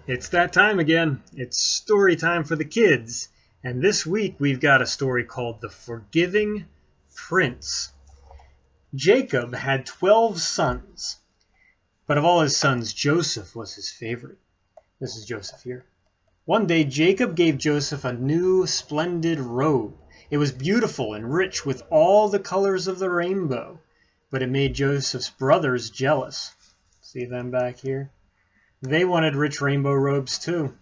It's that time again. It's story time for the kids. And this week we've got a story called The Forgiving Prince. Jacob had 12 sons, but of all his sons, Joseph was his favorite. This is Joseph here. One day, Jacob gave Joseph a new, splendid robe. It was beautiful and rich with all the colors of the rainbow, but it made Joseph's brothers jealous. See them back here? They wanted rich rainbow robes too.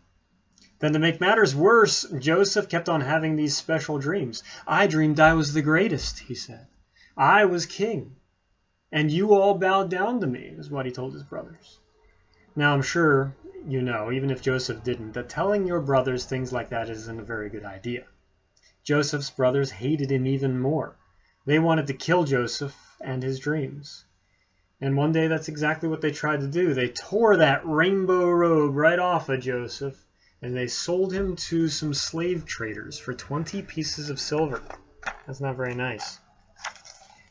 Then to make matters worse, Joseph kept on having these special dreams. I dreamed I was the greatest, he said. I was king, and you all bowed down to me, is what he told his brothers. Now I'm sure you know, even if Joseph didn't, that telling your brothers things like that isn't a very good idea. Joseph's brothers hated him even more. They wanted to kill Joseph and his dreams. And one day that's exactly what they tried to do. They tore that rainbow robe right off of Joseph, and they sold him to some slave traders for 20 pieces of silver. That's not very nice.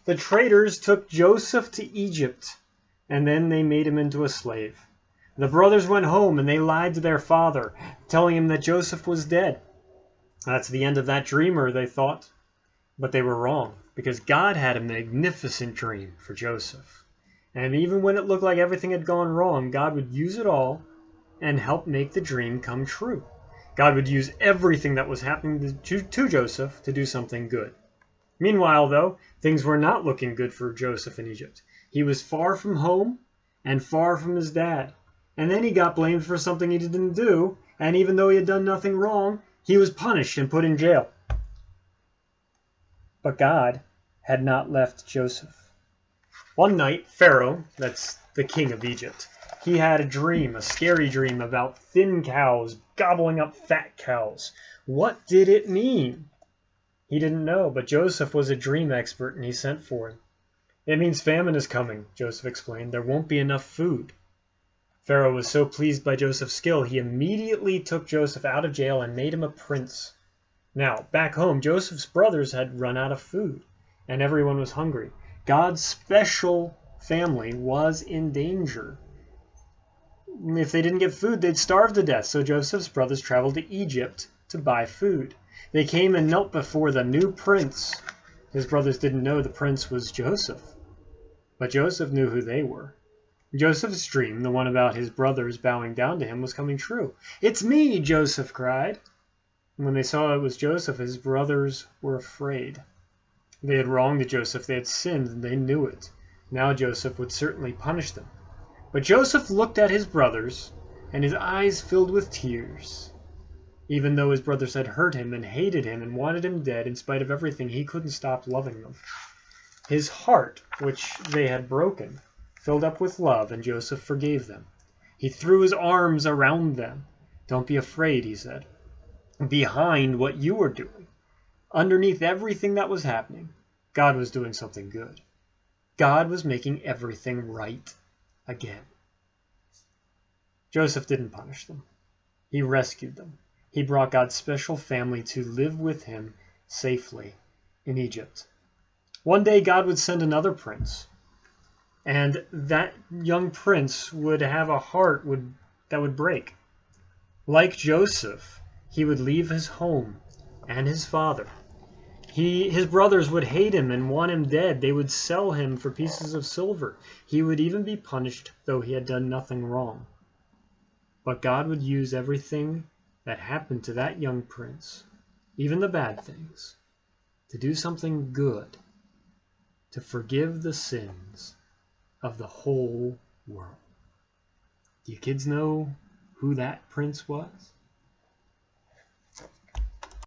The traders took Joseph to Egypt, and then they made him into a slave. The brothers went home and they lied to their father, telling him that Joseph was dead. That's the end of that dreamer, they thought. But they were wrong, because God had a magnificent dream for Joseph. And even when it looked like everything had gone wrong, God would use it all and help make the dream come true. God would use everything that was happening to Joseph to do something good. Meanwhile, though, things were not looking good for Joseph in Egypt. He was far from home and far from his dad. And then he got blamed for something he didn't do, and even though he had done nothing wrong, he was punished and put in jail. But God had not left Joseph. One night, Pharaoh, that's the king of Egypt, he had a dream, a scary dream about thin cows gobbling up fat cows. What did it mean? He didn't know, but Joseph was a dream expert and he sent for him. It means famine is coming, Joseph explained. There won't be enough food. Pharaoh was so pleased by Joseph's skill, he immediately took Joseph out of jail and made him a prince. Now, back home, Joseph's brothers had run out of food, and everyone was hungry. God's special family was in danger. If they didn't get food, they'd starve to death, so Joseph's brothers traveled to Egypt to buy food. They came and knelt before the new prince. His brothers didn't know the prince was Joseph, but Joseph knew who they were. Joseph's dream, the one about his brothers bowing down to him, was coming true. "It's me!" Joseph cried. And when they saw it was Joseph, his brothers were afraid. They had wronged Joseph, they had sinned, and they knew it. Now Joseph would certainly punish them. But Joseph looked at his brothers, and his eyes filled with tears. Even though his brothers had hurt him and hated him and wanted him dead, in spite of everything, he couldn't stop loving them. His heart, which they had broken, filled up with love, and Joseph forgave them. He threw his arms around them. "Don't be afraid," he said. Behind what you were doing, underneath everything that was happening, God was doing something good. God was making everything right again. Joseph didn't punish them. He rescued them. He brought God's special family to live with him safely in Egypt. One day God would send another prince, and that young prince would have a heart that would break. Like Joseph, he would leave his home and his father. His brothers would hate him and want him dead. They would sell him for pieces of silver. He would even be punished, though he had done nothing wrong. But God would use everything that happened to that young prince, even the bad things, to do something good, to forgive the sins of the whole world. Do you kids know who that prince was?